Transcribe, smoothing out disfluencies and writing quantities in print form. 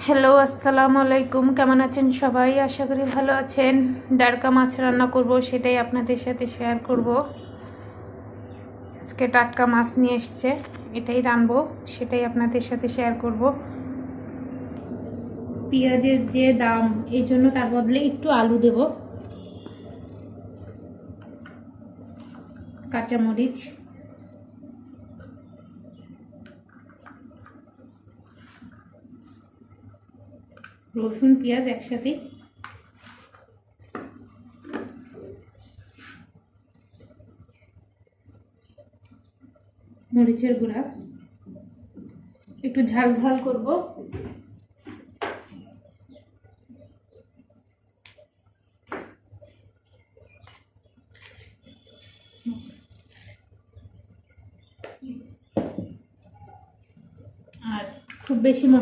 Hello, আসসালামু আলাইকুম। কেমন আছেন সবাই? আশা করি ভালো আছেন। ডারকা মাছ রান্না করব, সেটাই আপনাদের সাথে শেয়ার করব। আজকে টাটকা মাছ নিয়ে এসছে, এটাই রানবো, সেটাই আপনাদের সাথে শেয়ার করব। পেঁয়াজের যে দাম, এই জন্য তার বদলে একটু আলু দেব, কাঁচামরিচ, রসুন, পেঁয়াজ একসাথে, মরিচের গুঁড়া, একটু ঝাল ঝাল করব। আর খুব বেশি